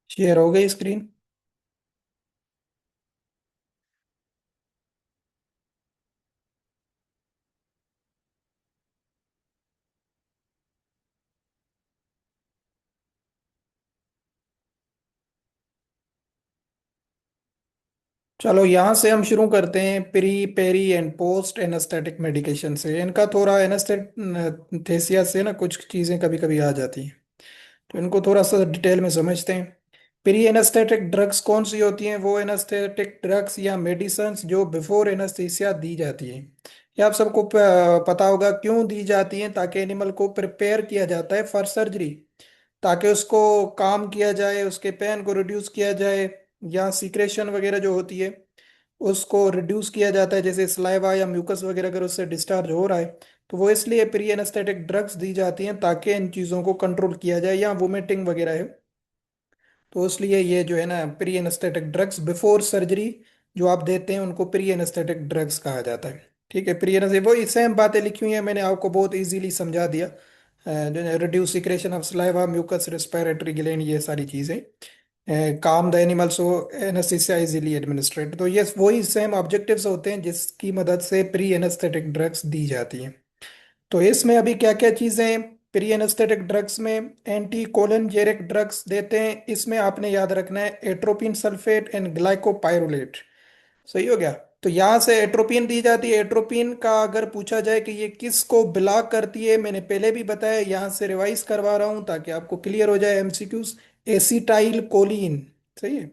Share हो गई screen. चलो यहाँ से हम शुरू करते हैं pre peri and post anaesthetic medication से। इनका थोड़ा एनेस्थेथेसिया से ना कुछ चीज़ें कभी कभी आ जाती हैं, तो इनको थोड़ा सा डिटेल में समझते हैं। प्री एनेस्थेटिक ड्रग्स कौन सी होती हैं? वो एनेस्थेटिक ड्रग्स या मेडिसिन्स जो बिफोर एनेस्थीसिया दी जाती हैं। ये आप सबको पता होगा क्यों दी जाती हैं। ताकि एनिमल को प्रिपेयर किया जाता है फॉर सर्जरी, ताकि उसको काम किया जाए, उसके पेन को रिड्यूस किया जाए, या सीक्रेशन वगैरह जो होती है उसको रिड्यूस किया जाता है। जैसे स्लाइवा या म्यूकस वगैरह अगर उससे डिस्चार्ज हो रहा है, तो वो इसलिए प्री एनेस्थेटिक ड्रग्स दी जाती हैं ताकि इन चीज़ों को कंट्रोल किया जाए। या वोमिटिंग वगैरह है, तो इसलिए ये जो है ना pre anaesthetic drugs before surgery जो आप देते हैं उनको प्री एनेस्थेटिक ड्रग्स कहा जाता है। ठीक है, प्री एनेस्थेटिक वही सेम बातें लिखी हुई हैं, मैंने आपको बहुत इजीली समझा दिया। Reduce secretion of saliva, mucus, respiratory gland, ये सारी चीज़ें calm the animal so anaesthesia easily administrate. तो ये वही सेम ऑब्जेक्टिव्स होते हैं जिसकी मदद से प्री एनेस्थेटिक ड्रग्स दी जाती हैं। तो इसमें अभी क्या क्या चीजें प्री एनेस्थेटिक ड्रग्स में? एंटी कोलिनजेरिक ड्रग्स देते हैं। इसमें आपने याद रखना है एट्रोपिन सल्फेट एंड ग्लाइकोपाइरोलेट। सही हो गया। तो यहाँ से एट्रोपिन दी जाती है। एट्रोपिन का अगर पूछा जाए कि ये किस को ब्लॉक करती है, मैंने पहले भी बताया, यहाँ से रिवाइज करवा रहा हूँ ताकि आपको क्लियर हो जाए एमसीक्यूज। Acetyl choline. सही है।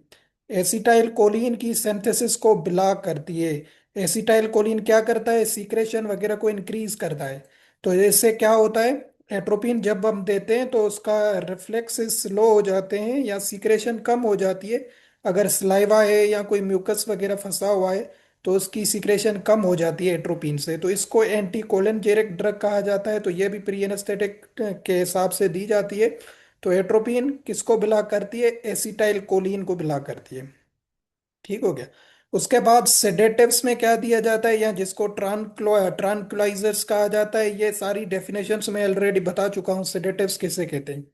एसिटाइल कोलिन की सिंथेसिस को ब्लॉक करती है। एसिटाइल कोलिन क्या करता है? सीक्रेशन वगैरह को इंक्रीज करता है। तो इससे क्या होता है? एट्रोपिन जब हम देते हैं तो उसका रिफ्लेक्स स्लो हो जाते हैं या सीक्रेशन कम हो जाती है। अगर स्लाइवा है या कोई म्यूकस वगैरह फंसा हुआ है तो उसकी सिक्रेशन कम हो जाती है एट्रोपिन से। तो इसको एंटी कोलिनजेरिक ड्रग कहा जाता है। तो ये भी प्री एनेस्थेटिक के हिसाब से दी जाती है। तो एट्रोपिन किसको ब्लॉक करती है? एसिटाइल कोलिन को ब्लॉक करती है। ठीक हो गया। उसके बाद सेडेटिव्स में क्या दिया जाता है, या जिसको ट्रांक्विलाइजर्स कहा जाता है, ये सारी डेफिनेशंस मैं ऑलरेडी बता चुका हूँ सेडेटिव्स किसे कहते हैं।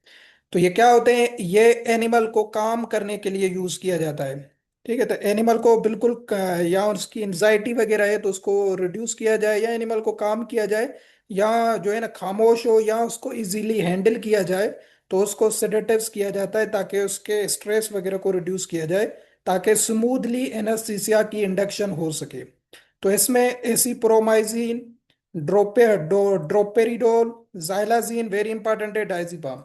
तो ये क्या होते हैं? ये एनिमल को काम करने के लिए यूज किया जाता है। ठीक है, तो एनिमल को बिल्कुल या उसकी एंजाइटी वगैरह है तो उसको रिड्यूस किया जाए, या एनिमल को काम किया जाए, या जो है ना खामोश हो, या उसको इजीली हैंडल किया जाए, तो उसको सेडेटिव्स किया जाता है ताकि उसके स्ट्रेस वगैरह को रिड्यूस किया जाए, ताकि स्मूथली एनेस्थीसिया की इंडक्शन हो सके। तो इसमें एसिप्रोमाइसिन, ड्रोपेरिडोल, जाइलाजीन, वेरी इंपॉर्टेंट है, डायजीपाम।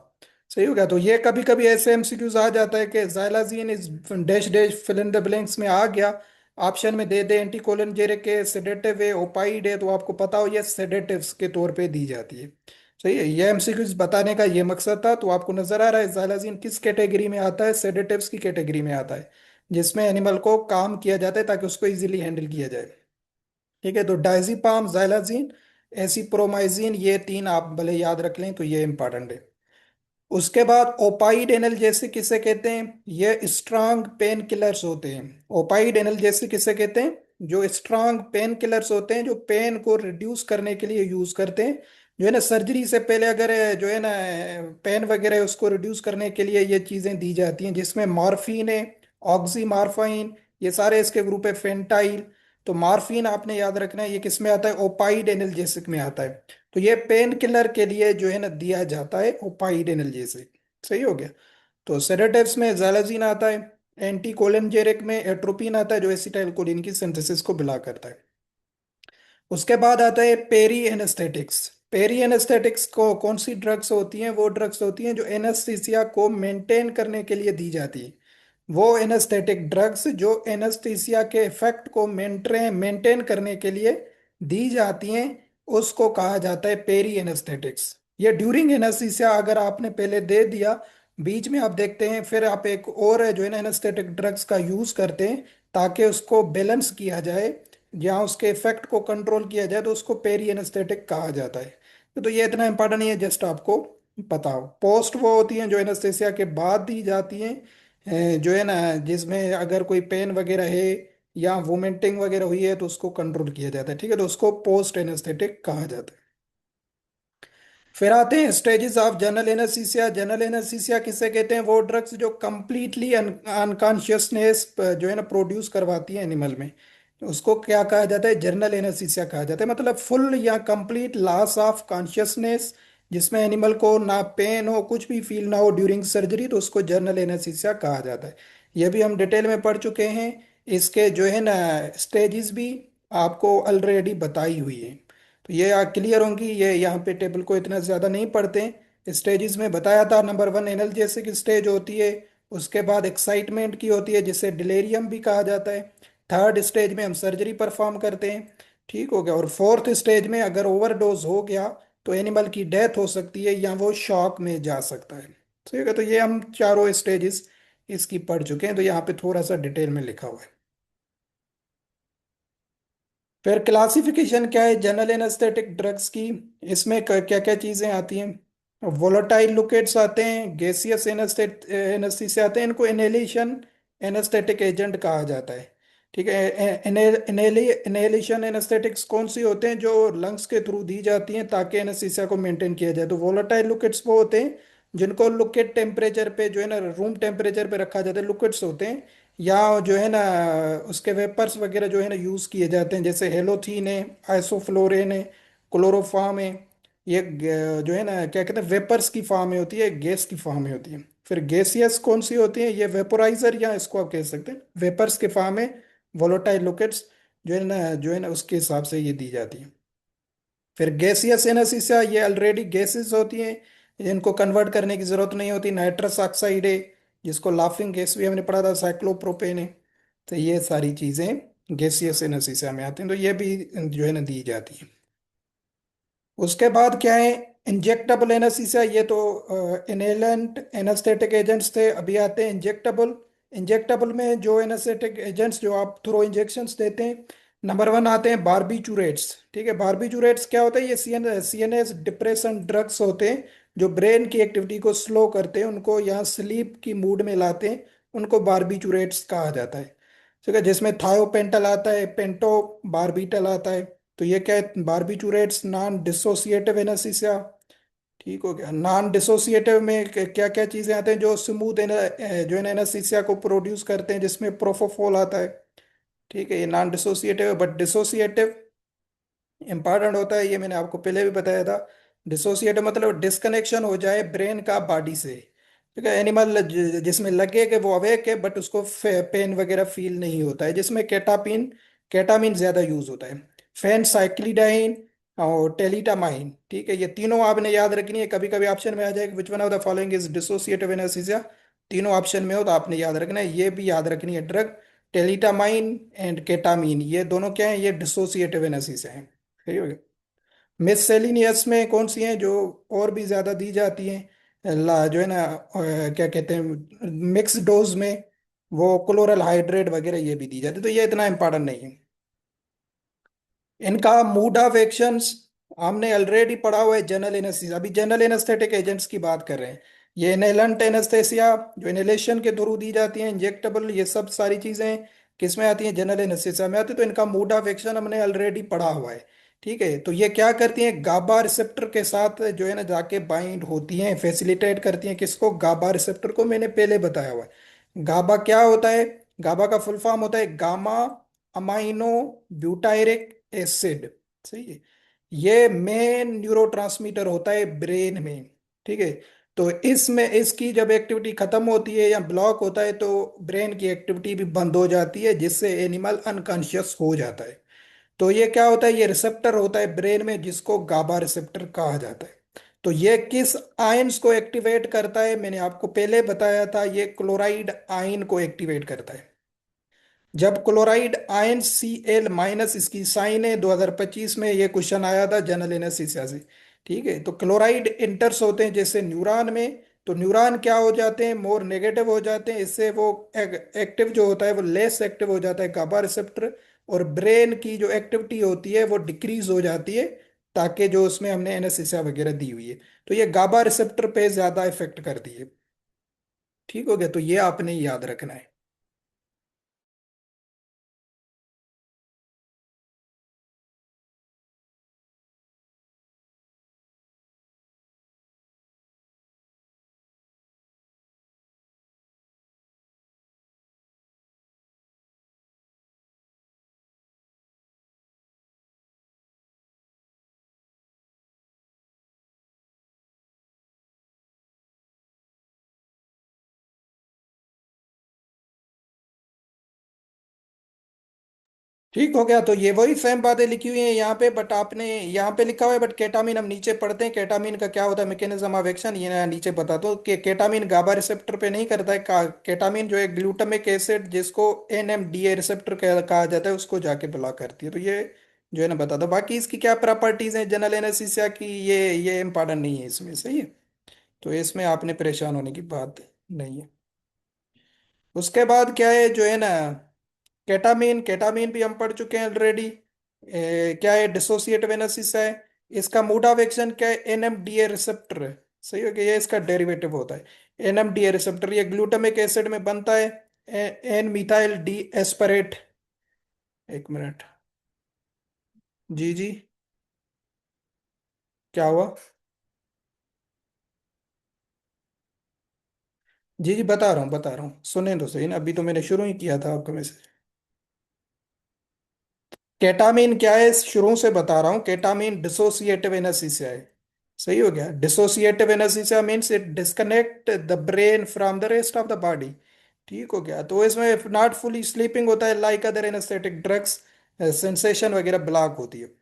सही हो गया। तो ये कभी कभी ऐसे एमसीक्यूज आ जाता है कि xylogen is dash dash fill in the blanks में आ गया, ऑप्शन में दे दे एंटीकोलिनजेरिक के सेडेटिव है, ओपाइड है, तो आपको पता हो ये सेडेटिव्स के तौर पे दी जाती है। सही है, ये एमसीक्यूज बताने का ये मकसद था। तो आपको नजर आ रहा है जाइलाजीन किस कैटेगरी में आता है? सेडेटिव्स की कैटेगरी में आता है, जिसमें एनिमल को काम किया जाता है ताकि उसको इजीली हैंडल किया जाए। ठीक है, तो डायजीपाम, जाइलाजीन, एसिप्रोमाइजिन, ये तीन आप भले याद रख लें, तो ये इंपॉर्टेंट है। उसके बाद ओपाइड एनाल्जेसिक किसे कहते हैं? ये स्ट्रांग पेन किलर्स होते हैं। ओपाइड एनाल्जेसिक किसे कहते हैं? जो स्ट्रांग पेन किलर्स होते हैं, जो पेन को रिड्यूस करने के लिए यूज करते हैं। जो है ना सर्जरी से पहले अगर जो है ना पेन वगैरह है, उसको रिड्यूस करने के लिए ये चीजें दी जाती हैं, जिसमें मॉर्फिन है, ऑक्सीमार्फाइन, ये सारे इसके ग्रुप है, फेंटाइल। तो मॉर्फिन आपने याद रखना है, ये किस में आता है? ओपाइड एनाल्जेसिक में आता है। तो ये पेन किलर के लिए जो है ना दिया जाता है, ओपाइड एनाल्जेसिक। सही हो गया। तो सेडेटिव्स में जाइलाजीन आता है, एंटी कोलिनजेरिक में एट्रोपिन आता है जो एसिटाइल कोलिन की सिंथेसिस को बिला करता है। उसके बाद आता है पेरी एनेस्थेटिक्स। पेरी एनेस्थेटिक्स को कौन सी ड्रग्स होती हैं? वो ड्रग्स होती हैं जो एनेस्थीसिया को मेंटेन करने के लिए दी जाती है। वो एनेस्थेटिक ड्रग्स जो एनेस्थीसिया के इफेक्ट को मेंटेन मेंटेन करने के लिए दी जाती हैं, उसको कहा जाता है पेरी एनेस्थेटिक्स। ये ड्यूरिंग एनेस्थीसिया अगर आपने पहले दे दिया, बीच में आप देखते हैं फिर आप एक और है जो है ना एनेस्थेटिक ड्रग्स का यूज करते हैं ताकि उसको बैलेंस किया जाए या उसके इफेक्ट को कंट्रोल किया जाए, तो उसको पेरी एनेस्थेटिक कहा जाता है। तो ये इतना इंपॉर्टेंट नहीं है, जस्ट आपको पता हो। पोस्ट वो होती हैं जो एनेस्थेसिया के बाद दी जाती हैं, जो है ना जिसमें अगर कोई पेन वगैरह है या वोमिटिंग वगैरह हुई है तो उसको कंट्रोल किया जाता है। ठीक है, तो उसको पोस्ट एनेस्थेटिक कहा जाता है। फिर आते हैं stages of general anaesthesia. General anaesthesia किसे कहते हैं? वो ड्रग्स जो कंप्लीटली अनकॉन्शियसनेस जो है ना प्रोड्यूस करवाती है एनिमल में, तो उसको क्या कहा जाता है? जनरल एनेस्थीसिया कहा जाता है। मतलब फुल या कंप्लीट लॉस ऑफ कॉन्शियसनेस, जिसमें एनिमल को ना पेन हो, कुछ भी फील ना हो ड्यूरिंग सर्जरी, तो उसको जनरल एनेस्थीसिया कहा जाता है। ये भी हम डिटेल में पढ़ चुके हैं। इसके जो है ना स्टेजेस भी आपको ऑलरेडी बताई हुई है, तो ये क्लियर होंगी। ये यहाँ पे टेबल को इतना ज़्यादा नहीं पढ़ते। स्टेजेस में बताया था, नंबर वन एनाल्जेसिक स्टेज होती है, उसके बाद एक्साइटमेंट की होती है जिसे डिलेरियम भी कहा जाता है। थर्ड स्टेज में हम सर्जरी परफॉर्म करते हैं, ठीक हो गया। और फोर्थ स्टेज में अगर ओवरडोज हो गया तो एनिमल की डेथ हो सकती है या वो शॉक में जा सकता है। ठीक है, तो ये हम चारों स्टेजेस इसकी पढ़ चुके हैं, तो यहाँ पे थोड़ा सा डिटेल में लिखा हुआ है। फिर क्लासिफिकेशन क्या है जनरल एनेस्थेटिक ड्रग्स की? इसमें क्या क्या चीजें आती हैं? वोलेटाइल लिक्विड्स आते हैं, गैसियस एनेस्थीसिया आते हैं, इनको इनहेलेशन एनेस्थेटिक एजेंट कहा जाता है। ठीक है, इनहेलेशन एनेस्थेटिक्स कौन सी होते हैं? जो लंग्स के थ्रू दी जाती हैं ताकि एनेस्थीसिया को मेंटेन किया जाए। तो वोलेटाइल लिक्विड्स वो होते हैं जिनको लिक्विड टेम्परेचर पे जो है ना रूम टेम्परेचर पे रखा जाता है, लिक्विड्स होते हैं। या जो है ना उसके वेपर्स वगैरह जो है ना यूज़ किए जाते हैं, जैसे हेलोथीन है, आइसोफ्लोरेन है, क्लोरोफॉर्म है। ये जो है ना क्या कहते हैं, वेपर्स की फॉर्म में होती है, गैस की फॉर्म में होती है। फिर गैसियस कौन सी होती है? ये वेपोराइजर, या इसको आप कह सकते हैं वेपर्स के फॉर्म में वोलेटाइल लिक्विड्स जो है ना उसके हिसाब से ये दी जाती है। फिर गैसियस एनालिसिस, ये ऑलरेडी गैसेस होती हैं, इनको कन्वर्ट करने की जरूरत नहीं होती। नाइट्रस ऑक्साइड है, जिसको लाफिंग गैस भी हमने पढ़ा था, साइक्लोप्रोपेन है। तो ये सारी चीजें गैसियस एनालिसिस में आती हैं, तो ये भी जो है ना दी जाती है। उसके बाद क्या है? Injectable anaesthesia. ये तो इनहेलेंट एनेस्थेटिक एजेंट्स थे, अभी आते हैं इंजेक्टेबल। इंजेक्टेबल में जो एनेस्थेटिक एजेंट्स जो आप थ्रो इंजेक्शंस देते हैं, नंबर वन आते हैं बारबीचूरेट्स। ठीक है, बारबीचूरेट्स क्या होता है? ये सीएनएस डिप्रेशन ड्रग्स होते हैं जो ब्रेन की एक्टिविटी को स्लो करते हैं, उनको यहाँ स्लीप की मूड में लाते हैं, उनको बारबीचूरेट्स कहा जाता है। ठीक है, जिसमें थायोपेंटल आता है, पेंटो बारबीटल आता है। तो ये क्या है? बारबिचूरेट्स नॉन डिसोसिएटिव एनेस्थीसिया। ठीक हो गया। नॉन डिसोसिएटिव में क्या क्या चीजें आते हैं जो स्मूथ जो है एनेस्थीसिया को प्रोड्यूस करते हैं, जिसमें प्रोपोफोल आता है। ठीक है, ये नॉन डिसोसिएटिव है, बट डिसोसिएटिव इंपॉर्टेंट होता है, ये मैंने आपको पहले भी बताया था। डिसोसिएट मतलब डिस्कनेक्शन हो जाए ब्रेन का बॉडी से। ठीक है, एनिमल जिसमें लगे कि वो अवेक है बट उसको पेन वगैरह फील नहीं होता है, जिसमें केटापिन केटामिन ज्यादा यूज होता है। फेनसाइक्लिडाइन और टेलिटामाइन। ठीक है, ये तीनों आपने याद रखनी है, कभी कभी ऑप्शन में आ जाएगा which one of the following is dissociative anaesthesia. तीनों ऑप्शन में हो तो आपने याद रखना है, ये भी याद रखनी है ड्रग। टेलिटामाइन एंड केटामीन, ये दोनों क्या है? ये डिसोसिएटिव एनेस्थीसिया है। सही हो गया। मिससेलिनियस में कौन सी हैं जो और भी ज्यादा दी जाती हैं? जो है ना क्या कहते हैं मिक्स डोज में, वो क्लोरल हाइड्रेट वगैरह ये भी दी जाती है, तो ये इतना इंपॉर्टेंट नहीं है। इनका मूड ऑफ एक्शंस हमने ऑलरेडी पढ़ा हुआ है। जनरल एनेस्थीसिया, अभी जनरल एनेस्थेटिक एजेंट्स की बात कर रहे हैं। ये इनहेलेंट एनेस्थेसिया जो इनहेलेशन के थ्रू दी जाती हैं, इंजेक्टेबल, ये सब सारी चीजें किस में आती हैं? जनरल एनेस्थेसिया में आती है। तो इनका मूड ऑफ एक्शन हमने ऑलरेडी पढ़ा हुआ है। ठीक है, तो ये क्या करती हैं? गाबा रिसेप्टर के साथ जो है ना जाके बाइंड होती हैं, फैसिलिटेट करती हैं। किसको? गाबा रिसेप्टर को, मैंने पहले बताया हुआ है। गाबा क्या होता है? गाबा का फुल फॉर्म होता है गामा अमाइनो ब्यूटायरिक एसिड। सही है, ये मेन न्यूरोट्रांसमीटर होता है ब्रेन में। ठीक है, तो इसमें इसकी जब एक्टिविटी खत्म होती है या ब्लॉक होता है तो ब्रेन की एक्टिविटी भी बंद हो जाती है, जिससे एनिमल अनकॉन्शियस हो जाता है। तो ये क्या होता है? ये रिसेप्टर होता है ब्रेन में जिसको गाबा रिसेप्टर कहा जाता है। तो ये किस आयंस को एक्टिवेट करता है? मैंने आपको पहले बताया था, ये क्लोराइड आयन को एक्टिवेट करता है। जब क्लोराइड आयन Cl- इसकी साइन है, 2025 में ये क्वेश्चन आया था जनरल एनेस्थीसिया से। ठीक है, तो क्लोराइड इंटर्स होते हैं जैसे न्यूरॉन में, तो न्यूरॉन क्या हो जाते हैं? मोर नेगेटिव हो जाते हैं, इससे वो एक्टिव जो होता है वो लेस एक्टिव हो जाता है गाबा रिसेप्टर, और ब्रेन की जो एक्टिविटी होती है वो डिक्रीज हो जाती है, ताकि जो उसमें हमने एनेस्थीसिया वगैरह दी हुई है, तो ये गाबा रिसेप्टर पे ज्यादा इफेक्ट करती है। ठीक हो गया, तो ये आपने याद रखना है। ठीक हो गया। तो ये वही सेम बातें लिखी हुई हैं यहाँ पे, बट आपने यहाँ पे लिखा हुआ है, बट केटामिन हम नीचे पढ़ते हैं। केटामिन का क्या होता है, मैकेनिज्म ऑफ एक्शन, ये ना नीचे बता दो कि केटामिन गाबा रिसेप्टर पे नहीं करता है। केटामिन जो है ग्लूटामिक एसिड, जिसको एनएमडीए रिसेप्टर कहा जाता है, उसको जाके ब्लॉक करती है। तो ये जो है ना बता दो। बाकी इसकी क्या प्रॉपर्टीज हैं जनरल एनेस्थीसिया की, ये इम्पोर्टेंट नहीं है इसमें, सही है। तो इसमें आपने परेशान होने की बात नहीं है। उसके बाद क्या है जो है ना, केटामीन, केटामीन भी हम पढ़ चुके हैं ऑलरेडी। क्या है, डिसोसिएटिव एनालिसिस है। इसका मोड ऑफ एक्शन क्या है, एनएमडीए रिसेप्टर है। सही हो गया, ये इसका डेरिवेटिव होता है। एनएमडीए रिसेप्टर ये ग्लूटामिक एसिड में बनता है। N methyl D aspartate. एक मिनट। जी जी। क्या हुआ? जी जी, बता रहा हूँ, सुने तो सही ना, अभी तो मैंने शुरू ही किया था आपको मैसेज। केटामीन क्या है, शुरू से बता रहा हूँ। केटामीन डिसोसिएटिव एनास्थीसिया है। सही हो गया। Dissociative anaesthesia means it disconnect the brain from the rest of the body. ठीक हो गया। तो इसमें नॉट फुली स्लीपिंग होता है, like other anaesthetic drugs, sensation वगैरह ब्लॉक होती है।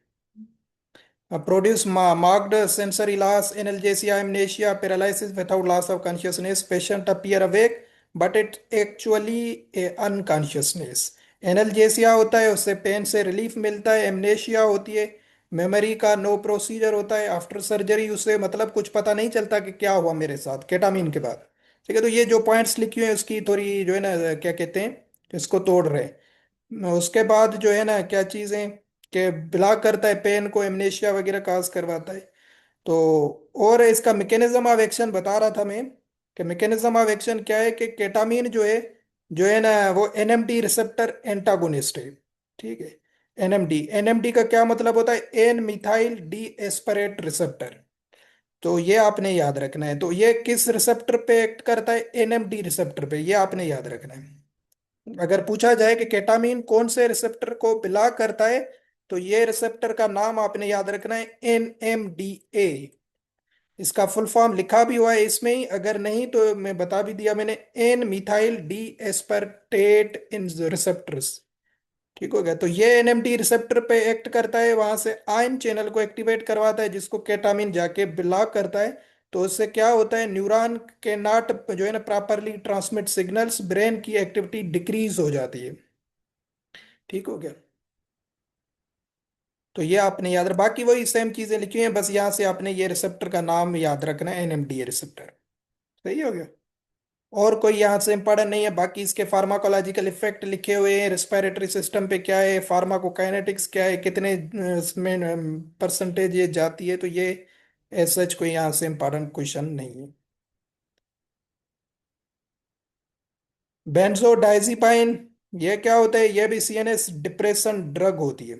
Produce marked sensory loss, analgesia, amnesia, paralysis without loss of consciousness. Patient appear awake, but it actually a unconsciousness. एनल्जेसिया होता है, उससे पेन से रिलीफ मिलता है। एमनेशिया होती है, मेमोरी का नो प्रोसीजर होता है। आफ्टर सर्जरी उसे मतलब कुछ पता नहीं चलता कि क्या हुआ मेरे साथ, केटामीन के बाद। ठीक है। तो ये जो पॉइंट्स लिखी हुई है उसकी थोड़ी जो है ना, क्या कहते हैं, इसको तोड़ रहे हैं। उसके बाद जो है ना क्या चीज़ें, कि ब्लॉक करता है पेन को, एमनेशिया वगैरह काज करवाता है। तो और इसका मैकेनिज्म ऑफ एक्शन बता रहा था मैं, कि मैकेनिज्म ऑफ एक्शन क्या है, कि केटामीन जो है ना वो एनएमडी रिसेप्टर एंटागोनिस्ट है। ठीक है। एनएमडी, एनएमडी का क्या मतलब होता है, एन मिथाइल डी एस्परेट रिसेप्टर। तो ये आपने याद रखना है। तो ये किस रिसेप्टर पे एक्ट करता है, एनएमडी रिसेप्टर पे, ये आपने याद रखना है। अगर पूछा जाए कि केटामीन कौन से रिसेप्टर को ब्लॉक करता है, तो ये रिसेप्टर का नाम आपने याद रखना है, एनएमडीए। इसका फुल फॉर्म लिखा भी हुआ है इसमें ही, अगर नहीं तो मैं बता भी दिया मैंने, एन मिथाइल डी एस्पर्टेट इन रिसेप्टर्स। ठीक हो गया। तो ये एनएमडी रिसेप्टर पे एक्ट करता है, वहां से आयन चैनल को एक्टिवेट करवाता है, जिसको केटामीन जाके ब्लॉक करता है। तो उससे क्या होता है, न्यूरॉन के नॉट जो है ना प्रॉपरली ट्रांसमिट सिग्नल्स, ब्रेन की एक्टिविटी डिक्रीज हो जाती है। ठीक हो गया। तो ये आपने याद रख, बाकी वही सेम चीजें लिखी हुई हैं, बस यहाँ से आपने ये रिसेप्टर का नाम याद रखना है, एनएमडीए रिसेप्टर। सही हो गया। और कोई यहाँ से इंपॉर्टेंट नहीं है। बाकी इसके फार्माकोलॉजिकल इफेक्ट लिखे हुए हैं, रिस्पायरेटरी सिस्टम पे क्या है, फार्माकोकाइनेटिक्स क्या है, कितने इसमें परसेंटेज ये जाती है। तो ये एज सच कोई यहाँ से इंपॉर्टेंट क्वेश्चन नहीं है। बेंजोडाइजिपाइन, ये क्या होता है, ये भी सीएनएस डिप्रेशन ड्रग होती है।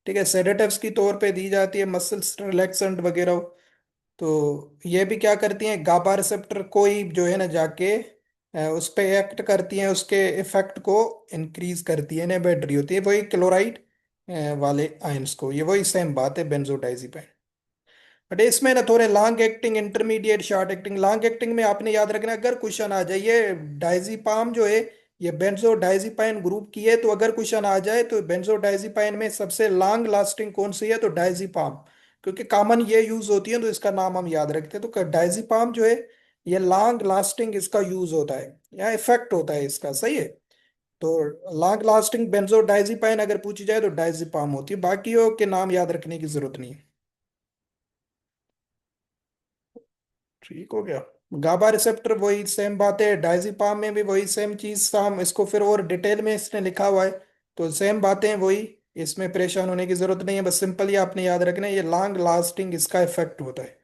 ठीक है, सेडेटिव्स की तौर पे दी जाती है, मसल्स रिलैक्सेंट वगैरह। तो ये भी क्या करती हैं, गाबा रिसेप्टर को ही जो है ना जाके उस पे एक्ट करती हैं, उसके इफेक्ट को इंक्रीज करती है, इनहिबिट रही होती है, वही क्लोराइड वाले आयंस को। ये वही सेम बात है बेंजोडाइजिपाइन। बट इसमें ना थोड़े long acting, intermediate, short acting. Long acting में आपने याद रखना, अगर क्वेश्चन आ जाए, ये डाइजिपाम जो है ये बेंजोडाइजिपाइन ग्रुप की है, तो अगर क्वेश्चन आ जाए तो बेंजोडाइजिपाइन में सबसे लॉन्ग लास्टिंग कौन सी है, तो डाइजिपाम। क्योंकि कॉमन ये यूज होती है, तो इसका नाम हम याद रखते हैं। तो डाइजिपाम जो है ये लॉन्ग लास्टिंग इसका यूज होता है, या इफेक्ट होता है इसका, सही है। तो लॉन्ग लास्टिंग बेंजोडाइजिपाइन अगर पूछी जाए तो डाइजिपाम होती है, बाकियों के नाम याद रखने की जरूरत नहीं है। ठीक हो गया। गाबा रिसेप्टर वही सेम बात है, डायजिपाम में भी वही सेम चीज था, हम इसको फिर और डिटेल में इसने लिखा हुआ है। तो सेम बातें वही, इसमें परेशान होने की जरूरत नहीं है। बस सिंपल ही आपने याद रखना है, ये लॉन्ग लास्टिंग इसका इफेक्ट होता है।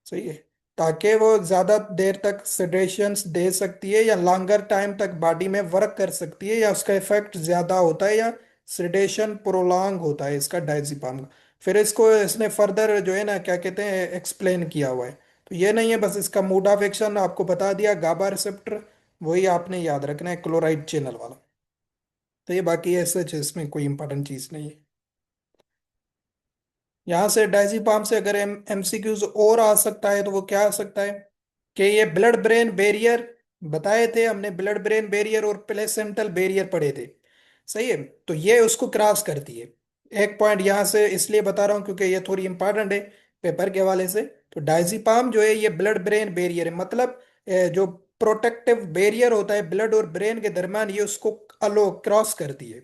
सही है। ताकि वो ज्यादा देर तक सेडेशंस दे सकती है, या लॉन्गर टाइम तक बॉडी में वर्क कर सकती है, या उसका इफेक्ट ज्यादा होता है, या सेडेशन प्रोलॉन्ग होता है इसका डायजिपाम का। फिर इसको इसने फर्दर जो है ना क्या कहते हैं एक्सप्लेन किया हुआ है। तो ये नहीं है, बस इसका मोड ऑफ एक्शन आपको बता दिया, गाबा रिसेप्टर वही आपने याद रखना है, क्लोराइड चैनल वाला। तो ये बाकी ऐसे इसमें कोई इंपॉर्टेंट चीज नहीं है। यहाँ से डायजीपाम से अगर एमसीक्यूज और आ सकता है, तो वो क्या आ सकता है, कि ये ब्लड ब्रेन बैरियर बताए थे हमने, ब्लड ब्रेन बैरियर और प्लेसेंटल बैरियर पढ़े थे। सही है। तो ये उसको क्रॉस करती है। एक पॉइंट यहाँ से इसलिए बता रहा हूँ क्योंकि ये थोड़ी इंपॉर्टेंट है पेपर के हवाले से। तो डायजीपाम जो है ये ब्लड ब्रेन बैरियर है, मतलब जो प्रोटेक्टिव बैरियर होता है ब्लड और ब्रेन के दरमियान, ये उसको अलो क्रॉस करती है।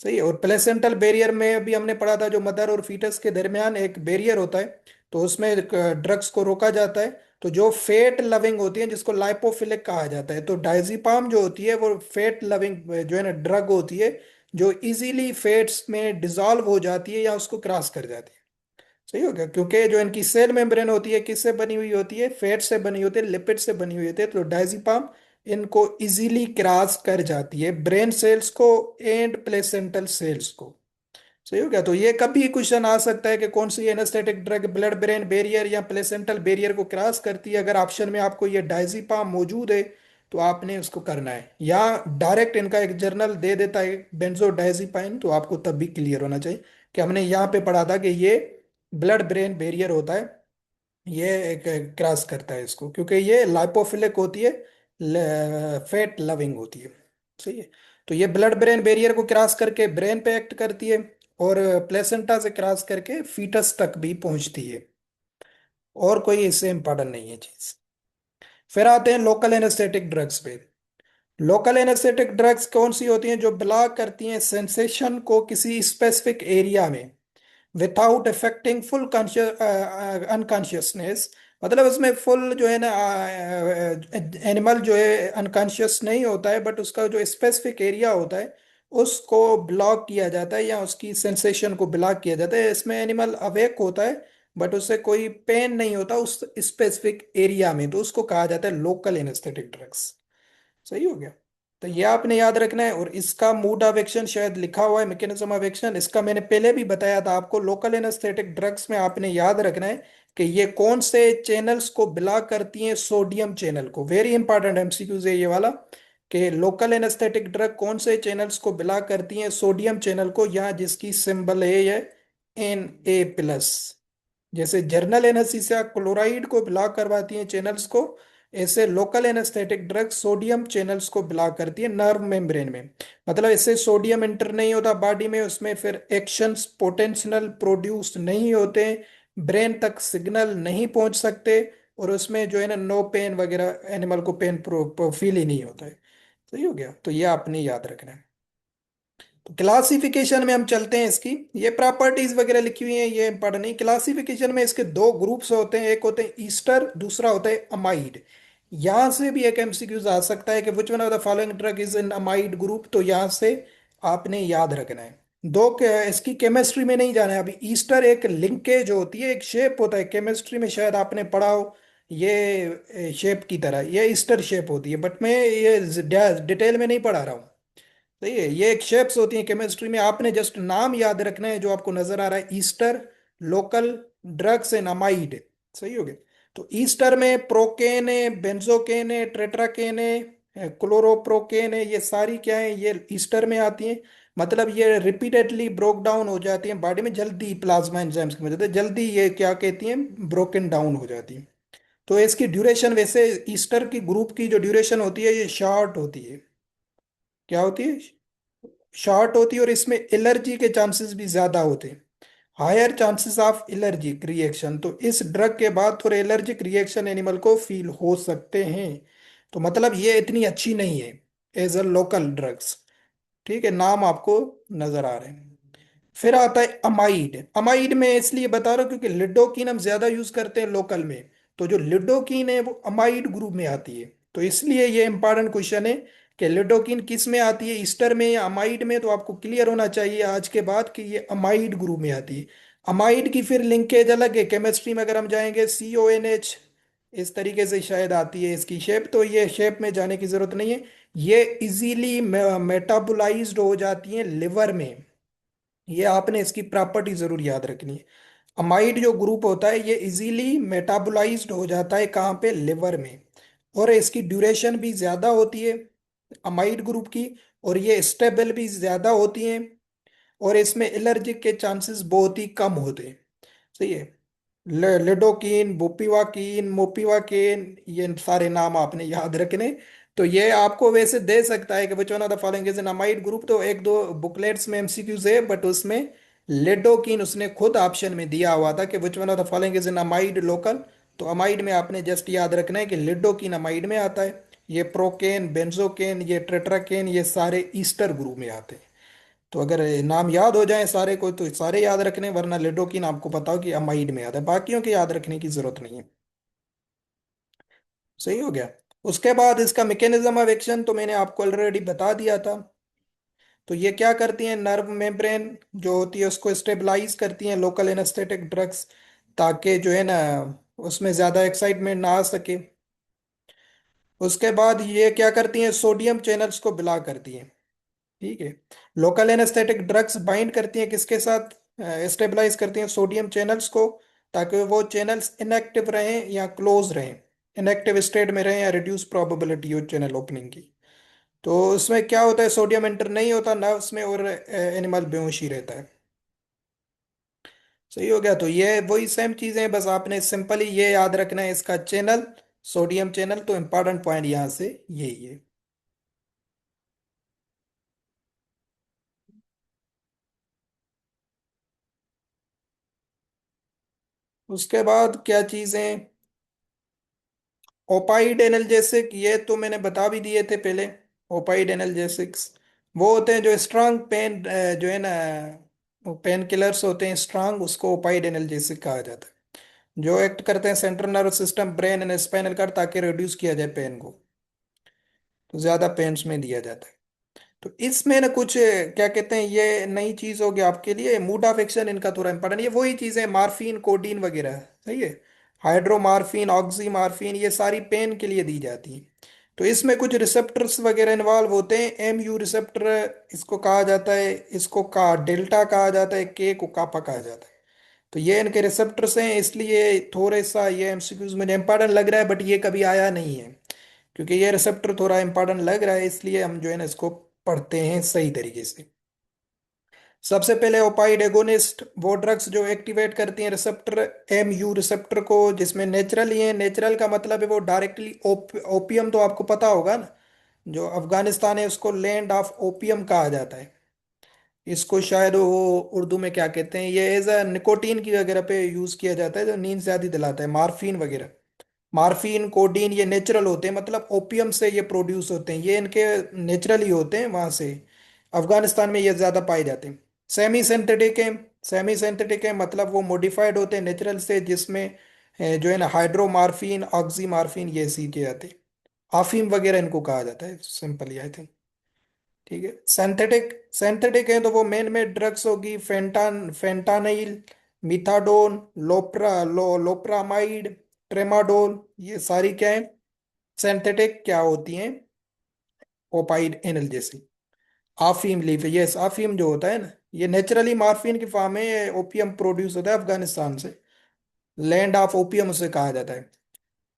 सही है। और प्लेसेंटल बैरियर में अभी हमने पढ़ा था, जो मदर और फीटस के दरमियान एक बैरियर होता है, तो उसमें ड्रग्स को रोका जाता है। तो जो फेट लविंग होती है जिसको लाइपोफिलिक कहा जाता है, तो डायजीपाम जो होती है वो फेट लविंग जो है ना ड्रग होती है, जो इजीली फेट्स में डिजॉल्व हो जाती है या उसको क्रॉस कर जाती है। सही हो गया। क्योंकि जो इनकी सेल मेम्ब्रेन होती है किससे बनी हुई होती है, फैट से बनी होती है, लिपिड से बनी हुई होती है। तो डायजीपाम इनको इजीली क्रॉस कर जाती है, ब्रेन सेल्स को एंड प्लेसेंटल सेल्स को। सही हो गया। तो ये कभी क्वेश्चन आ सकता है कि कौन सी anaesthetic drug blood brain barrier या प्लेसेंटल बैरियर को क्रॉस करती है। अगर ऑप्शन में आपको ये डायजीपाम मौजूद है तो आपने उसको करना है, या डायरेक्ट इनका एक जर्नल दे देता है बेंजोडायजीपाइन, तो आपको तब भी क्लियर होना चाहिए कि हमने यहाँ पे पढ़ा था कि ये ब्लड ब्रेन बैरियर होता है, ये एक क्रॉस करता है इसको, क्योंकि ये लाइपोफिलिक होती है, फैट लविंग होती है। सही है। तो ये ब्लड ब्रेन बैरियर को क्रॉस करके ब्रेन पे एक्ट करती है, और प्लेसेंटा से क्रॉस करके फीटस तक भी पहुंचती है। और कोई इससे इंपॉर्टेंट नहीं है चीज। फिर आते हैं लोकल एनेस्थेटिक ड्रग्स पे। लोकल एनेस्थेटिक ड्रग्स कौन सी होती हैं? जो ब्लॉक करती हैं सेंसेशन को किसी स्पेसिफिक एरिया में विदाउट अफेक्टिंग फुल अनकॉन्शियसनेस। मतलब उसमें फुल जो है ना एनिमल जो है अनकॉन्शियस नहीं होता है, बट उसका जो स्पेसिफिक एरिया होता है उसको ब्लॉक किया जाता है, या उसकी सेंसेशन को ब्लॉक किया जाता है। इसमें एनिमल अवेक होता है बट उससे कोई पेन नहीं होता उस स्पेसिफिक एरिया में, तो उसको कहा जाता है लोकल एनेस्थेटिक ड्रग्स। सही हो गया। तो ये आपने याद रखना है। और इसका मोड ऑफ एक्शन शायद लिखा हुआ है, मैकेनिज्म ऑफ एक्शन, इसका मैंने पहले भी बताया था आपको। लोकल एनेस्थेटिक ड्रग्स में आपने याद रखना है कि ये कौन से चैनल्स को ब्लॉक करती हैं, सोडियम चैनल को। वेरी इंपॉर्टेंट एमसीक्यूज है ये वाला, कि लोकल एनेस्थेटिक ड्रग कौन से चैनल्स को ब्लॉक करती हैं, सोडियम चैनल को, यहाँ जिसकी सिंबल है ये Na+। जैसे जर्नल एनेस्थीसिया क्लोराइड को ब्लॉक करवाती हैं चैनल्स को, ऐसे local anaesthetic drug sodium channels को ब्लॉक करती है नर्व मेम्ब्रेन में। मतलब इससे सोडियम इंटर नहीं होता बॉडी में, उसमें फिर एक्शंस पोटेंशियल प्रोड्यूस नहीं होते, ब्रेन तक सिग्नल नहीं पहुंच सकते, और उसमें जो है ना नो पेन वगैरह, एनिमल को पेन फील ही नहीं होता है। सही हो गया। तो ये आपने याद रखना है। तो क्लासिफिकेशन में हम चलते हैं इसकी। ये प्रॉपर्टीज वगैरह लिखी हुई हैं, ये इंपॉर्टेंट नहीं। क्लासिफिकेशन में इसके दो ग्रुप्स होते हैं, एक होते हैं ईस्टर, दूसरा होता है अमाइड। यहां से भी एक एमसीक्यूज आ सकता है कि which one of the following drug is in amide group, तो यहां से आपने याद रखना है। इसकी केमिस्ट्री में नहीं जाना है अभी। ईस्टर एक लिंकेज होती है, एक शेप होता है, केमिस्ट्री में शायद आपने पढ़ा हो, ये शेप की तरह ये ईस्टर शेप होती है, बट मैं ये डिटेल में नहीं पढ़ा रहा हूँ। सही है। ये एक शेप्स होती हैं केमिस्ट्री में, आपने जस्ट नाम याद रखना है जो आपको नजर आ रहा है, Easter, local drugs and amide. सही हो गया। तो ईस्टर में प्रोकेन है, बेंजोकेन है, ट्रेट्राकेन है, क्लोरोप्रोकेन है, ये सारी क्या है, ये ईस्टर में आती हैं। मतलब ये रिपीटेडली ब्रोक डाउन हो जाती हैं बॉडी में, जल्दी प्लाज्मा एंजाइम्स की वजह से जल्दी ये क्या कहती हैं, ब्रोकन डाउन हो जाती हैं। तो इसकी ड्यूरेशन वैसे ईस्टर की ग्रुप की जो ड्यूरेशन होती है ये शॉर्ट होती है। क्या होती है? शॉर्ट होती है, और इसमें एलर्जी के चांसेस भी ज्यादा होते हैं, higher chances of allergic reaction. तो इस ड्रग के बाद थोड़े एलर्जिक रिएक्शन एनिमल को फील हो सकते हैं। तो मतलब ये इतनी अच्छी नहीं है एज अ लोकल ड्रग्स। ठीक है, नाम आपको नजर आ रहे हैं। फिर आता है अमाइड। अमाइड में इसलिए बता रहा हूं क्योंकि लिडोकिन हम ज्यादा यूज करते हैं लोकल में, तो जो लिडोकिन है वो अमाइड ग्रुप में आती है। तो इसलिए ये इंपॉर्टेंट क्वेश्चन है कि लिडोकिन किस में आती है, ईस्टर में या अमाइड में। तो आपको क्लियर होना चाहिए आज के बाद कि ये अमाइड ग्रुप में आती है। अमाइड की फिर लिंकेज अलग है केमिस्ट्री में, अगर हम जाएंगे CONH, इस तरीके से शायद आती है इसकी शेप, तो ये शेप में जाने की जरूरत नहीं है। ये इजीली मेटाबोलाइज्ड हो जाती है लिवर में। ये आपने इसकी प्रॉपर्टी जरूर याद रखनी है। अमाइड जो ग्रुप होता है ये इजीली मेटाबोलाइज्ड हो जाता है कहाँ पे, लिवर में। और इसकी ड्यूरेशन भी ज्यादा होती है अमाइड ग्रुप की, और ये स्टेबल भी ज्यादा होती हैं, और इसमें एलर्जिक के चांसेस बहुत ही कम होते हैं। सही है। लिडोकिन, बुपिवाकिन, मोपिवाकिन, ये सारे नाम आपने याद रखने। तो ये आपको वैसे दे सकता है कि which one of the following is an amide group, तो एक दो बुकलेट्स में एमसीक्यूज है, बट उसमें लेडोकिन उसने खुद ऑप्शन में दिया हुआ था कि which one of the following is an amide local. तो अमाइड में आपने जस्ट याद रखना है कि लिडोकिन अमाइड में आता है। ये प्रोकेन, बेंजोकेन, ये टेट्राकेन, ये सारे ईस्टर ग्रुप में आते हैं। तो अगर नाम याद हो जाए सारे को तो सारे याद रखने, वरना लिडोकिन आपको पता हो कि अमाइड में आता है, बाकियों के याद रखने की जरूरत नहीं है। सही हो गया। उसके बाद इसका मैकेनिज्म ऑफ एक्शन तो मैंने आपको ऑलरेडी बता दिया था। तो ये क्या करती हैं, नर्व मेम्ब्रेन जो होती है उसको स्टेबलाइज करती हैं लोकल एनेस्थेटिक ड्रग्स, ताकि जो है ना उसमें ज्यादा एक्साइटमेंट ना आ सके। उसके बाद ये क्या करती हैं, सोडियम चैनल्स को ब्लॉक करती हैं। ठीक है। लोकल एनेस्थेटिक ड्रग्स बाइंड करती हैं किसके साथ, स्टेबलाइज करती हैं सोडियम चैनल्स को, ताकि वो चैनल्स इनएक्टिव रहें या क्लोज रहें, इनएक्टिव स्टेट में रहें या रिड्यूस प्रोबेबिलिटी हो चैनल ओपनिंग की। तो उसमें क्या होता है, सोडियम एंटर नहीं होता नर्व्स में और एनिमल बेहोश ही रहता है। सही हो गया। तो ये वही सेम चीजें हैं, बस आपने सिंपली ये याद रखना है इसका चैनल, सोडियम चैनल। तो इंपॉर्टेंट पॉइंट यहाँ से यही है। उसके बाद क्या चीजें, ओपाइड एनाल्जेसिक ये तो मैंने बता भी दिए थे पहले। ओपाइड एनाल्जेसिक्स वो होते हैं जो स्ट्रांग पेन, जो है ना पेन किलर्स होते हैं स्ट्रांग, उसको ओपाइड एनाल्जेसिक कहा जाता है। जो एक्ट करते हैं central nerve system, brain and spinal cord, ताकि रिड्यूस किया जाए पेन को। तो ज्यादा पेन्स में दिया जाता है। तो इसमें ना कुछ क्या कहते हैं, ये नई चीज होगी आपके लिए, मूड ऑफ एक्शन इनका थोड़ा इंपॉर्टेंट, ये वही चीजें मार्फिन, कोडीन वगैरह। सही है। हाइड्रोमार्फिन, ऑक्सीमार्फिन, ये सारी पेन के लिए दी जाती हैं। तो इसमें कुछ रिसेप्टर्स वगैरह इन्वॉल्व होते हैं। एमयू रिसेप्टर इसको कहा जाता है, इसको का डेल्टा कहा जाता है, के को कापा कहा जाता है। तो ये इनके रिसेप्टर्स हैं, इसलिए थोड़ा सा ये एमसीक्यूज मुझे इंपॉर्टेंट लग रहा है, बट ये कभी आया नहीं है। क्योंकि ये रिसेप्टर थोड़ा इंपॉर्टेंट लग रहा है, इसलिए हम जो है ना इसको पढ़ते हैं सही तरीके से। सबसे पहले ओपाइड एगोनिस्ट वो ड्रग्स जो एक्टिवेट करती हैं रिसेप्टर, एम यू रिसेप्टर को, जिसमें नेचुरल ही है। नेचुरल का मतलब है वो डायरेक्टली ओपियम तो आपको पता होगा ना, जो अफगानिस्तान है उसको लैंड ऑफ ओपियम कहा जाता है। इसको शायद वो उर्दू में क्या कहते हैं, ये एज अ निकोटीन की वगैरह पे यूज किया जाता है, जो नींद ज्यादा दिलाता है, मार्फिन वगैरह। मार्फिन, कोडीन ये नेचुरल होते हैं, मतलब ओपियम से ये प्रोड्यूस होते हैं, ये इनके नेचुरल ही होते हैं वहां से। अफगानिस्तान में ये ज्यादा पाए जाते हैं। सेमी सिंथेटिक है, सेमी सिंथेटिक है मतलब वो मॉडिफाइड होते हैं नेचुरल से, जिसमें जो है ना हाइड्रोमार्फिन, ऑक्सीमार्फिन ये सीखे जाते हैं। अफीम वगैरह इनको कहा जाता है सिंपली, आई थिंक। ठीक है। सिंथेटिक, सिंथेटिक है तो वो मेन में ड्रग्स होगी, फेंटानिल, मिथाडोन, लोप्रामाइड, ट्रेमाडोल, ये सारी क्या है, सिंथेटिक क्या होती हैं, ओपाइड एनाल्जेसिक। आफीम लीफ, यस आफीम जो होता है ना, ये नेचुरली मार्फिन की फॉर्म में ओपियम प्रोड्यूस होता है अफगानिस्तान से, लैंड ऑफ ओपियम उसे कहा जाता है।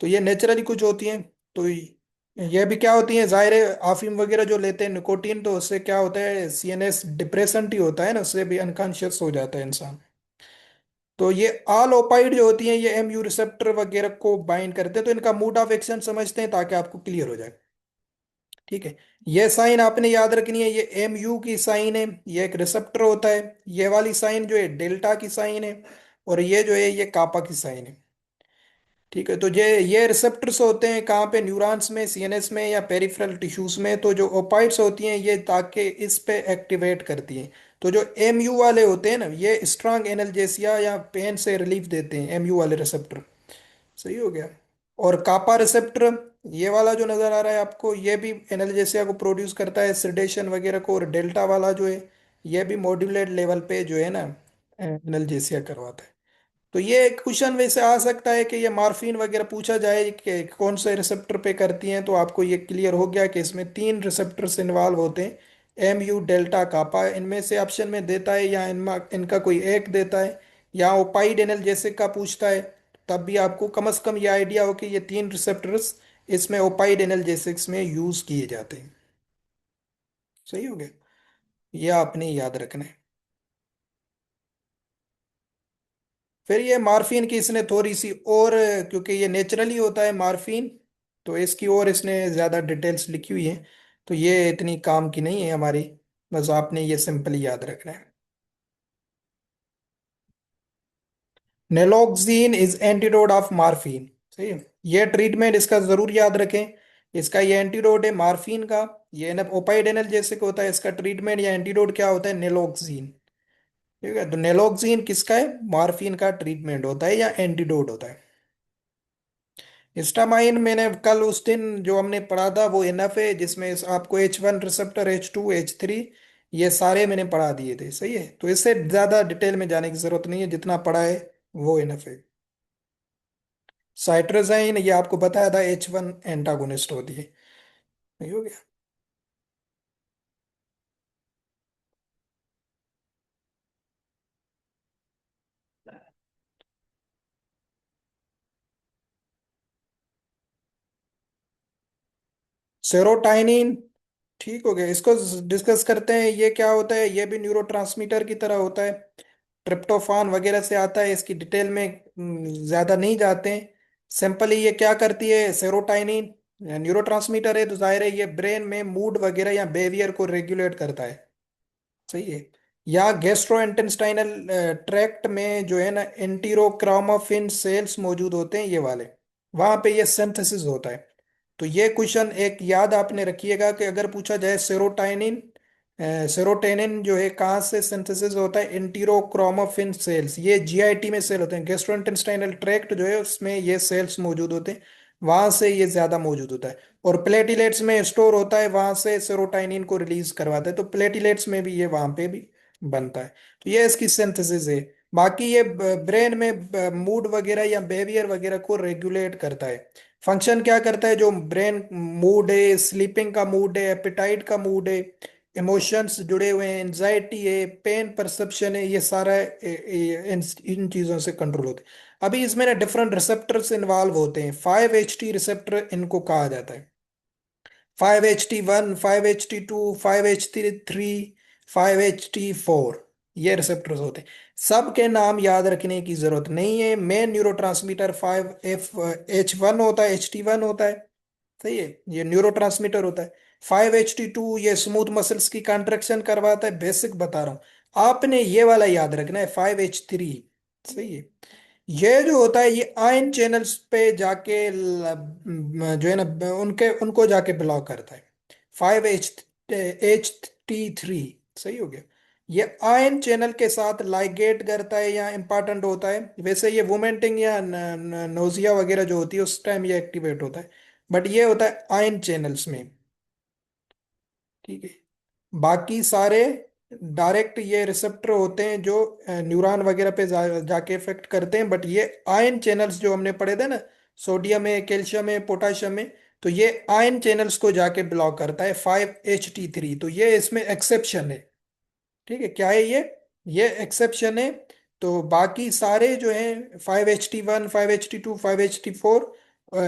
तो ये नेचुरली कुछ होती हैं। तो ये भी क्या होती हैं, जाहिर है अफीम वगैरह जो लेते हैं निकोटीन, तो उससे क्या होता है, सीएनएस डिप्रेसेंट ही होता है ना, उससे भी अनकॉन्शियस हो जाता है इंसान। तो ये ऑल ओपाइड जो होती हैं ये एमयू रिसेप्टर वगैरह को बाइंड करते हैं। तो इनका मूड ऑफ एक्शन समझते हैं ताकि आपको क्लियर हो जाए। ठीक है। ये साइन आपने याद रखनी है, ये एम यू की साइन है, ये एक रिसेप्टर होता है। ये वाली साइन जो है डेल्टा की साइन है, और ये जो है ये कापा की साइन है। ठीक है। तो ये रिसेप्टर्स होते हैं कहाँ पे, न्यूरॉन्स में, सीएनएस में या पेरिफेरल टिश्यूज में। तो जो ओपाइड्स होती हैं ये ताकि इस पे एक्टिवेट करती हैं। तो जो एम यू वाले होते हैं ना, ये स्ट्रांग एनल्जेसिया या पेन से रिलीफ देते हैं, एम यू वाले रिसेप्टर। सही हो गया। और कापा रिसेप्टर, ये वाला जो नजर आ रहा है आपको, ये भी एनाल्जेसिया को प्रोड्यूस करता है, सिडेशन वगैरह को। और डेल्टा वाला जो है ये भी मॉड्यूलेट लेवल पे जो है ना एनाल्जेसिया करवाता है। तो ये क्वेश्चन वैसे आ सकता है कि ये मार्फिन वगैरह पूछा जाए कि कौन से रिसेप्टर पे करती हैं, तो आपको ये क्लियर हो गया कि इसमें तीन रिसेप्टर्स इन्वॉल्व होते हैं, एम यू डेल्टा कापा। इनमें से ऑप्शन में देता है या इनमें इनका कोई एक देता है, या ओपाइड एनाल्जेसिक का पूछता है, तब भी आपको कम से कम ये आइडिया हो कि ये तीन रिसेप्टर्स इसमें ओपाइड एनाल्जेसिक्स में यूज किए जाते हैं। सही हो गया। ये आपने याद रखना है। फिर ये मार्फिन की इसने थोड़ी सी और, क्योंकि ये नेचुरली होता है मार्फिन, तो इसकी और इसने ज़्यादा डिटेल्स लिखी हुई है, तो ये इतनी काम की नहीं है हमारी। बस आपने ये सिंपल याद रखना है। नेलोक्सिन इज एंटीडोट ऑफ मार्फिन। सही है। ये ट्रीटमेंट इसका जरूर याद रखें। इसका ये एंटीडोट है मार्फिन का। ये ना ओपाइड एनाल्जेसिक होता है, इसका ट्रीटमेंट या एंटीडोट क्या होता है? नेलोक्सिन। ठीक है, तो नेलोक्सिन किसका है? मार्फिन का ट्रीटमेंट होता है या एंटीडोट होता है। हिस्टामाइन मैंने कल उस दिन जो हमने पढ़ा था वो इनफ है, जिसमें आपको H1 रिसेप्टर, H2, H3 ये सारे मैंने पढ़ा दिए थे। सही है, तो इससे ज्यादा डिटेल में जाने की जरूरत नहीं है, जितना पढ़ा है वो इनफ है। साइट्रोजाइन ये आपको बताया था, H1 एंटागोनिस्ट होती है। नहीं हो गया? सेरोटाइनिन। ठीक हो गया, इसको डिस्कस करते हैं। ये क्या होता है? ये भी न्यूरोट्रांसमीटर की तरह होता है, ट्रिप्टोफान वगैरह से आता है। इसकी डिटेल में ज्यादा नहीं जाते हैं। सिंपली ये क्या करती है? सेरोटाइनिन न्यूरोट्रांसमीटर है, तो जाहिर है ये ब्रेन में मूड वगैरह या बिहेवियर को रेगुलेट करता है। सही है। या गैस्ट्रोइंटेस्टाइनल ट्रैक्ट में जो है ना एंटीरोक्रोमोफिन सेल्स मौजूद होते हैं, ये वाले, वहां पे ये सिंथेसिस होता है। तो ये क्वेश्चन एक याद आपने रखिएगा कि अगर पूछा जाए सेरोटाइनिन, सेरोटोनिन जो है कहाँ से सिंथेसिस होता है? एंटीरोक्रोमोफिन सेल्स। ये जीआईटी में सेल होते हैं, गैस्ट्रोइंटेस्टाइनल ट्रैक्ट जो है उसमें ये सेल्स मौजूद होते हैं, वहां से ये ज्यादा मौजूद होता है। और प्लेटिलेट्स में स्टोर होता है, वहां से सेरोटाइनिन को रिलीज करवाता है, तो प्लेटिलेट्स में भी ये वहां पे भी बनता है। तो ये इसकी सिंथेसिस है। बाकी ये ब्रेन में मूड वगैरह या बिहेवियर वगैरह को रेगुलेट करता है। फंक्शन क्या करता है? जो ब्रेन मूड है, स्लीपिंग का मूड है, एपिटाइट का मूड है, इमोशंस जुड़े हुए हैं, एंजाइटी है, पेन परसेप्शन है, ये सारा इन इन चीजों से कंट्रोल होता है। अभी इसमें ना डिफरेंट रिसेप्टर्स इन्वॉल्व होते हैं। 5HT रिसेप्टर इनको कहा जाता है। 5HT1, 5HT2, 5HT3, 5HT4, ये रिसेप्टर्स होते हैं। सबके नाम याद रखने की जरूरत नहीं है। मेन न्यूरोट्रांसमीटर 5H1 होता है, HT1 होता है। सही है, ये न्यूरोट्रांसमीटर होता है। 5HT2 ये स्मूथ मसल्स की कंट्रक्शन करवाता है, बेसिक बता रहा हूं। आपने ये वाला याद रखना है, 5H3। सही है। ये जो होता है ये आयन चैनल्स पे जाके जो है ना उनके उनको जाके ब्लॉक करता है। 5H3। सही हो गया। ये आयन चैनल के साथ लाइगेट करता है या इंपॉर्टेंट होता है। वैसे ये वोमेंटिंग या नोजिया वगैरह जो होती है उस टाइम ये एक्टिवेट होता है, बट ये होता है आयन चैनल्स में। ठीक है। बाकी सारे डायरेक्ट ये रिसेप्टर होते हैं जो न्यूरॉन वगैरह पे जाके इफेक्ट करते हैं, बट ये आयन चैनल्स जो हमने पढ़े थे ना, सोडियम में, कैल्शियम में, पोटाशियम में, तो ये आयन चैनल्स को जाके ब्लॉक करता है 5HT3। तो ये इसमें एक्सेप्शन है। ठीक है, क्या है ये एक्सेप्शन है। तो बाकी सारे जो हैं 5HT1, 5HT2, 5HT4,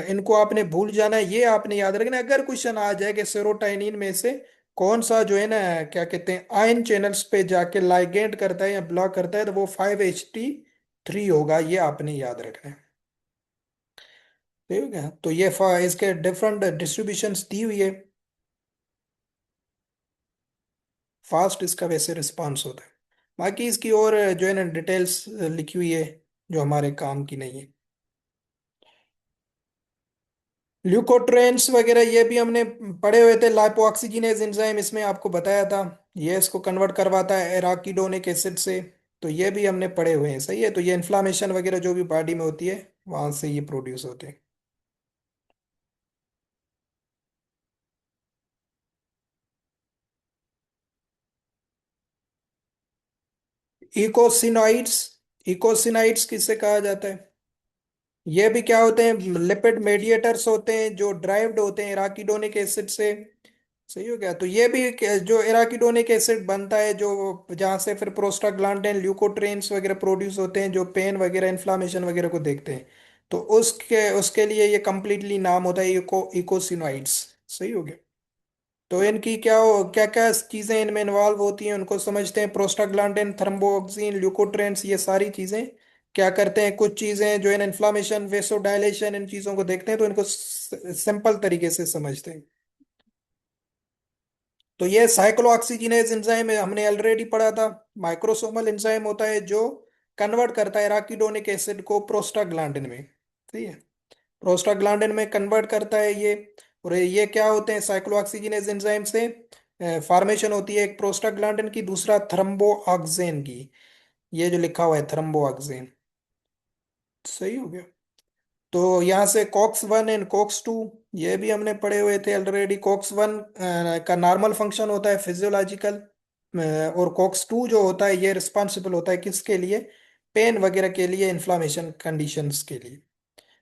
इनको आपने भूल जाना है। ये आपने याद रखना है। अगर क्वेश्चन आ जाए कि सेरोटाइनिन में से कौन सा जो है ना क्या कहते हैं आयन चैनल्स पे जाके लाइगेंड करता है या ब्लॉक करता है, तो वो 5HT3 होगा। ये आपने याद रखना है। ठीक है, तो ये इसके डिफरेंट डिस्ट्रीब्यूशंस दी हुई है। फास्ट इसका वैसे रिस्पांस होता है। बाकी इसकी और जो है ना डिटेल्स लिखी हुई है जो हमारे काम की नहीं है। ल्यूकोट्रेन्स वगैरह ये भी हमने पढ़े हुए थे। लाइपोऑक्सीजिनेज एंजाइम इसमें आपको बताया था, ये इसको कन्वर्ट करवाता है एराकीडोनिक एसिड से। तो ये भी हमने पढ़े हुए हैं। सही है, तो ये इन्फ्लामेशन वगैरह जो भी बॉडी में होती है वहां से ये प्रोड्यूस होते हैं। इकोसिनोइड्स। इकोसिनाइड्स किससे कहा जाता है? ये भी क्या होते हैं? लिपिड मेडिएटर्स होते हैं जो ड्राइव्ड होते हैं इराकीडोनिक एसिड से। सही हो गया। तो ये भी जो इराकीडोनिक एसिड बनता है, जो जहाँ से फिर प्रोस्टाग्लैंडिन, ल्यूकोट्रिन्स वगैरह प्रोड्यूस होते हैं जो पेन वगैरह इन्फ्लामेशन वगैरह को देखते हैं। तो उसके उसके लिए ये कंप्लीटली नाम होता है इकोसिनोइड्स। सही हो गया। तो इनकी क्या क्या चीजें इनमें इन्वॉल्व होती हैं उनको समझते हैं। प्रोस्टाग्लैंडिन, थ्रम्बोक्सिन, ल्यूकोट्रिन्स, ये सारी चीजें क्या करते हैं, कुछ चीजें जो है इन्फ्लामेशन वेसोडाइलेशन इन चीजों को देखते हैं, तो इनको सिंपल तरीके से समझते हैं। तो ये साइक्लोऑक्सीजिनेज एंजाइम है, हमने ऑलरेडी पढ़ा था। माइक्रोसोमल एंजाइम होता है जो कन्वर्ट करता है एराकिडोनिक एसिड को प्रोस्टाग्लैंडिन में। सही है, प्रोस्टाग्लैंडिन में कन्वर्ट करता है ये। और ये क्या होते हैं, साइक्लोऑक्सीजिनेज एंजाइम से फॉर्मेशन होती है एक प्रोस्टाग्लैंडिन की, दूसरा थ्रम्बोऑक्सेन की। ये जो लिखा हुआ है थ्रम्बोऑक्सेन। सही हो गया। तो यहाँ से COX one and COX two, ये भी हमने पढ़े हुए थे ऑलरेडी। कॉक्स वन का नॉर्मल फंक्शन होता है फिजियोलॉजिकल, और कॉक्स टू जो होता है ये रिस्पॉन्सिबल होता है किसके लिए, पेन वगैरह के लिए, इन्फ्लामेशन कंडीशंस के लिए,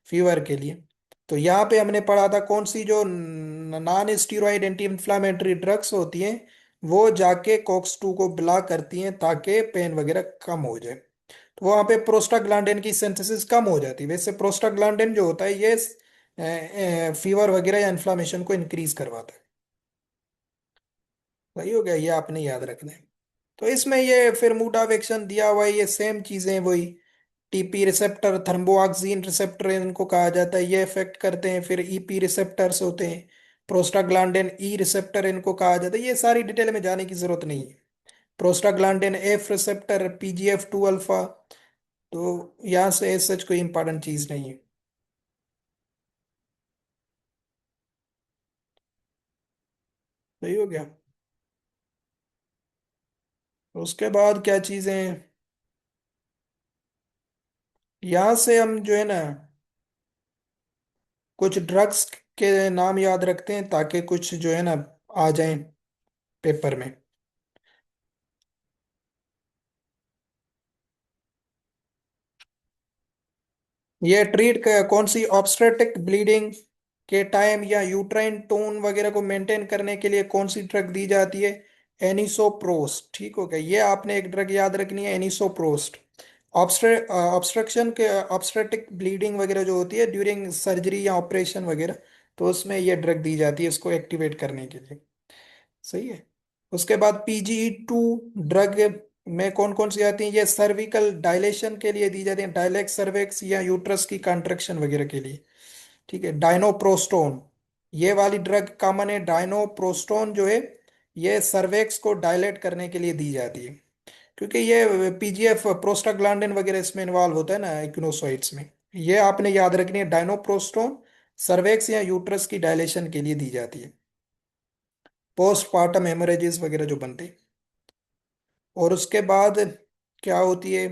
फीवर के लिए। तो यहाँ पे हमने पढ़ा था कौन सी जो non steroid anti inflammatory drugs होती हैं वो जाके कॉक्स टू को ब्लॉक करती हैं ताकि पेन वगैरह कम हो जाए। तो वहाँ पे प्रोस्टाग्लैंडिन की सिंथेसिस कम हो जाती है। वैसे प्रोस्टाग्लैंडिन जो होता है ये फीवर वगैरह या इन्फ्लामेशन को इंक्रीज करवाता है। वही हो गया, ये आपने याद रखना है। तो इसमें ये फिर मोटावेक्शन दिया हुआ है, ये सेम चीजें वही। टीपी रिसेप्टर, थर्म्बोऑक्सीन रिसेप्टर इनको कहा जाता है, ये इफेक्ट करते हैं। फिर ईपी रिसेप्टर्स होते हैं, प्रोस्टाग्लैंडिन ई रिसेप्टर इनको कहा जाता है। ये सारी डिटेल में जाने की जरूरत नहीं है। Prostaglandin F receptor, PGF two alpha. तो यहाँ से सच कोई इंपॉर्टेंट चीज नहीं है। सही हो गया। उसके बाद क्या चीजें हैं, यहाँ से हम जो है ना कुछ ड्रग्स के नाम याद रखते हैं ताकि कुछ जो है ना आ जाए पेपर में। ये ट्रीट कौन सी ऑब्स्टेट्रिक ब्लीडिंग के टाइम या यूट्राइन टोन वगैरह को मेंटेन करने के लिए कौन सी ड्रग दी जाती है, एनिसोप्रोस्ट। ठीक हो गया, ये आपने एक ड्रग याद रखनी है, एनिसोप्रोस्ट। ऑब्स्ट्रक्शन के ऑब्स्टेट्रिक ब्लीडिंग वगैरह जो होती है ड्यूरिंग सर्जरी या ऑपरेशन वगैरह, तो उसमें ये ड्रग दी जाती है इसको एक्टिवेट करने के लिए। सही है। उसके बाद पीजीई 2 ड्रग में कौन कौन सी आती है, ये सर्विकल डायलेशन के लिए दी जाती है, डायलेक्स सर्विक्स या यूट्रस की कंट्रक्शन वगैरह के लिए। ठीक है, डाइनोप्रोस्टोन, ये वाली ड्रग कॉमन है। डाइनोप्रोस्टोन जो है ये सर्वेक्स को डायलेट करने के लिए दी जाती है, क्योंकि ये पीजीएफ प्रोस्टाग्लैंडिन वगैरह इसमें इन्वॉल्व होता है ना इक्विनोसाइड्स में। ये आपने याद रखनी है, डाइनोप्रोस्टोन सर्वेक्स या यूट्रस की डायलेशन के लिए दी जाती है, पोस्टपार्टम हेमरेजेस वगैरह जो बनते हैं। और उसके बाद क्या होती है,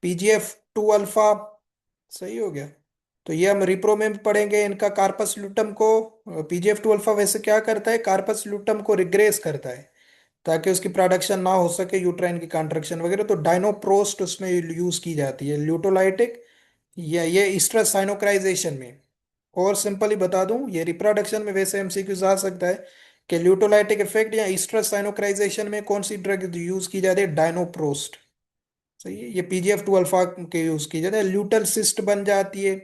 पीजीएफ 2 अल्फा। सही हो गया। तो ये हम रिप्रो में भी पढ़ेंगे इनका, कार्पस ल्यूटम को। पीजीएफ 2 अल्फा वैसे क्या करता है, कार्पस ल्यूटम को रिग्रेस करता है ताकि उसकी प्रोडक्शन ना हो सके, यूट्राइन की कंट्रक्शन वगैरह। तो डाइनोप्रोस्ट उसमें यूज की जाती है, ल्यूटोलाइटिक, ये स्ट्रेस साइनोक्राइजेशन में। और सिंपली बता दूं, ये रिप्रोडक्शन में वैसे एमसीक्यूज आ सकता है कि ल्यूटोलाइटिक इफेक्ट या स्ट्रेस साइनोक्राइजेशन में कौन सी ड्रग यूज की जाती है, डाइनोप्रोस्ट। सही है, ये पीजीएफ 2 अल्फा के यूज की जाती है, ल्यूटल सिस्ट बन जाती है।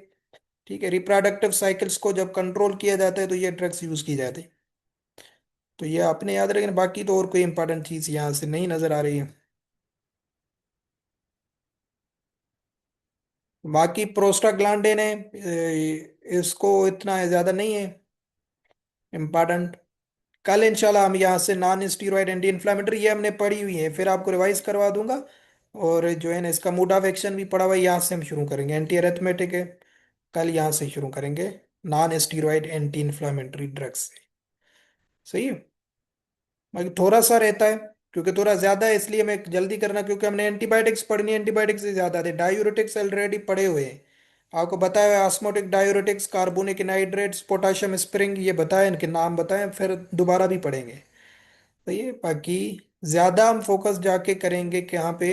ठीक है, रिप्रोडक्टिव साइकिल्स को जब कंट्रोल किया जाता है तो ये ड्रग्स यूज की जाती है। तो ये आपने याद रखना, बाकी तो और कोई इंपॉर्टेंट चीज यहाँ से नहीं नजर आ रही है। बाकी प्रोस्टाग्लैंडिन है, इसको इतना ज्यादा नहीं है इम्पोर्टेंट। कल इंशाल्लाह हम यहाँ से नॉन स्टीरॉयड एंटी इन्फ्लामेटरी ये हमने पढ़ी हुई है, फिर आपको रिवाइज करवा दूंगा। और जो है ना इसका मूड ऑफ एक्शन भी पढ़ा हुआ है, यहाँ से हम शुरू करेंगे, एंटी अरेथमेटिक है। कल यहाँ से शुरू करेंगे non steroid anti inflammatory drugs से। सही है। बाकी थोड़ा सा रहता है, क्योंकि थोड़ा ज्यादा है इसलिए मैं जल्दी करना, क्योंकि हमने एंटीबायोटिक्स पढ़नी है, एंटीबायोटिक्स से ज्यादा थे, डायूरेटिक्स ऑलरेडी पढ़े हुए हैं। आपको बताया हुआ है, osmotic diuretics, carbonic anhydrates, potassium spring, ये बताए, इनके नाम बताएं, फिर दोबारा भी पढ़ेंगे। तो ये बाकी ज्यादा हम फोकस जाके करेंगे कि यहाँ पे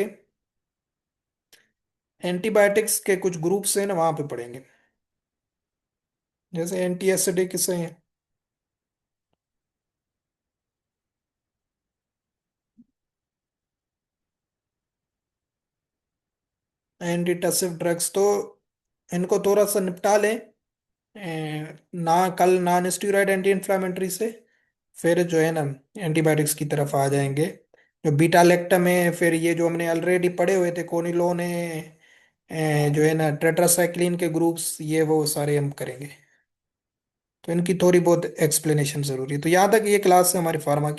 एंटीबायोटिक्स के कुछ ग्रुप्स हैं ना वहां पे पढ़ेंगे, जैसे एंटी एसिडिक से हैं, एंटी टसिव ड्रग्स। तो इनको थोड़ा सा निपटा लें, ना कल नॉन स्टीरॉयड एंटी इन्फ्लामेटरी से, फिर जो है ना एंटीबायोटिक्स की तरफ आ जाएंगे। जो बीटा लैक्टम है, फिर ये जो हमने ऑलरेडी पढ़े हुए थे कोनिलोन है, जो है ना टेट्रासाइक्लिन के ग्रुप्स, ये वो सारे हम करेंगे। तो इनकी थोड़ी बहुत एक्सप्लेनेशन जरूरी है। तो यहाँ तक ये क्लास है हमारी फार्मा की।